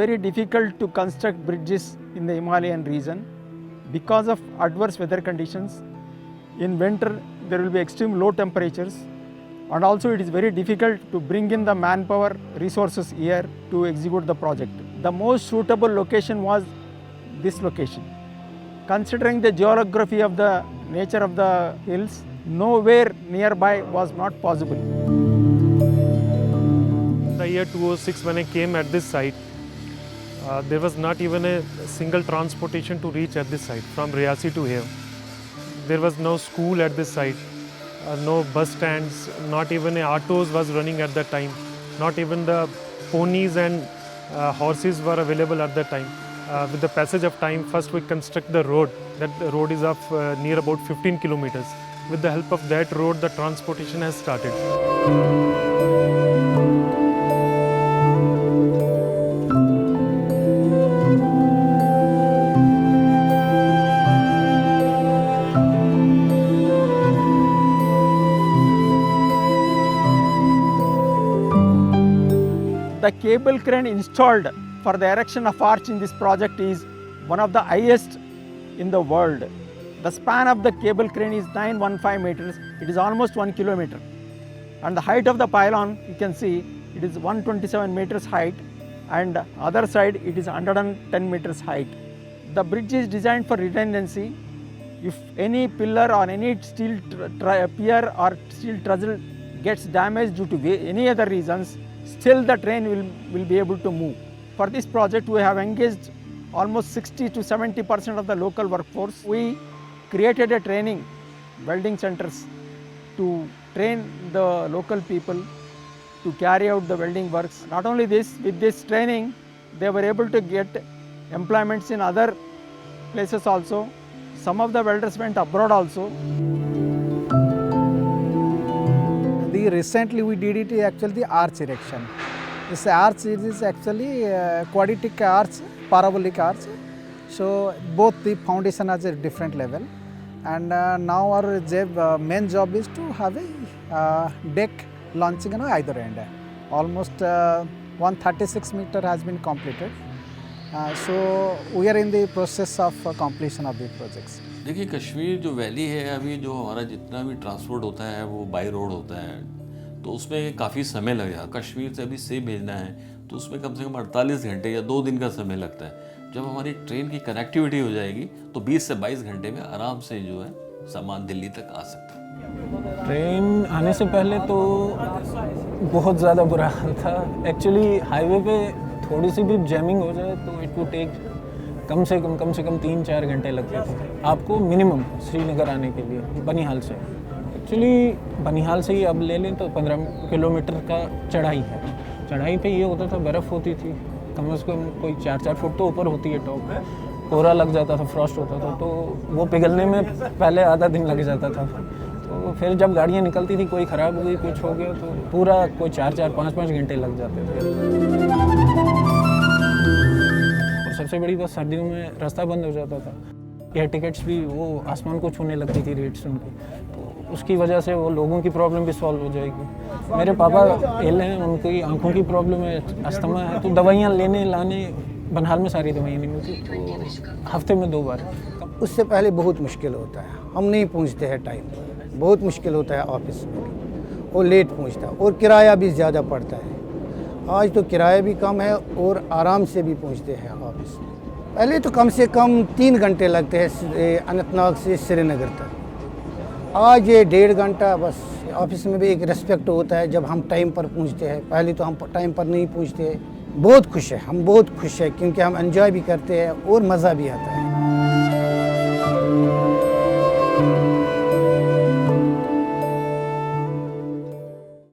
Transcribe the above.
very difficult to construct bridges in the Himalayan region because of adverse weather conditions. In winter, there will be extreme low temperatures, and also it is very difficult to bring in the manpower resources here to execute the project. The most suitable location was this location. Considering the geography of the nature of the hills, nowhere nearby was not possible. The year 2006 when I came at this site, there was not even a single transportation to reach at this site from Riyasi to here. There was no school at this site, no bus stands, not even autos was running at that time. Not even the ponies and horses were available at that time. With the passage of time, first we construct the road. That the road is of near about 15 kilometers. With the help of that road, the transportation has started. The cable crane installed for the erection of arch in this project is one of the highest in the world. The span of the cable crane is 915 meters. It is almost 1 kilometer. And the height of the pylon, you can see, it is 127 meters height, and other side it is 110 meters height. The bridge is designed for redundancy. If any pillar or any steel pier or steel trussel gets damaged due to any other reasons, still the train will be able to move. For this project, we have engaged almost 60 to 70% of the local workforce. We created a training welding centers to train the local people to carry out the welding works. Not only this, with this training, they were able to get employments in other places also. Some of the welders went abroad also. Recently we did it actually the arch erection. This arch is actually quadratic arch, parabolic arch. So both the foundation has a different level, and now our main job is to have a deck launching on either end. Almost 136 meter has been completed. So we are in the process of completion of the projects. देखिए कश्मीर जो valley है अभी जो हमारा जितना भी transport होता है वो बाई रोड होता है तो उसमें काफ़ी समय लगेगा। कश्मीर से अभी सेब भेजना है तो उसमें कम से कम 48 घंटे या 2 दिन का समय लगता है। जब हमारी ट्रेन की कनेक्टिविटी हो जाएगी तो 20 से 22 घंटे में आराम से जो है सामान दिल्ली तक आ सकता है। ट्रेन आने से पहले तो बहुत ज़्यादा बुरा हाल था। एक्चुअली हाईवे पे थोड़ी सी भी जैमिंग हो जाए तो इट वुड टेक कम से कम 3-4 घंटे लगते थे आपको मिनिमम श्रीनगर आने के लिए बनिहाल से। एक्चुअली बनिहाल से ही अब ले लें तो 15 किलोमीटर का चढ़ाई है। चढ़ाई पे ये होता था बर्फ़ होती थी कम से कम कोई 4-4 फुट तो ऊपर होती है टॉप। कोहरा लग जाता था, फ्रॉस्ट होता था तो वो पिघलने में पहले आधा दिन लग जाता था। तो फिर जब गाड़ियाँ निकलती थी कोई ख़राब हो गई कुछ हो गया तो पूरा कोई 4-4, 5-5 घंटे लग जाते थे। सबसे बड़ी बात सर्दियों में रास्ता बंद हो जाता था। एयर टिकट्स भी वो आसमान को छूने लगती थी रेट्स उनकी, तो उसकी वजह से वो लोगों की प्रॉब्लम भी सॉल्व हो जाएगी। मेरे पापा इल हैं, उनकी आंखों की प्रॉब्लम है, अस्थमा है, तो दवाइयाँ लेने लाने बनिहाल में सारी दवाइयाँ नहीं मिलती तो हफ्ते में 2 बार। उससे पहले बहुत मुश्किल होता है, हम नहीं पहुँचते हैं टाइम पर, बहुत मुश्किल होता है ऑफिस में भी, और लेट पहुँचता है और किराया भी ज़्यादा पड़ता है। आज तो किराया भी कम है और आराम से भी पहुंचते हैं ऑफिस में। पहले तो कम से कम 3 घंटे लगते हैं अनंतनाग से श्रीनगर तक। आज ये 1.5 घंटा बस। ऑफिस में भी एक रिस्पेक्ट होता है जब हम टाइम पर पहुंचते हैं। पहले तो हम टाइम पर नहीं पहुंचते। बहुत खुश है, हम बहुत खुश है क्योंकि हम एंजॉय भी करते हैं और मज़ा भी आता है।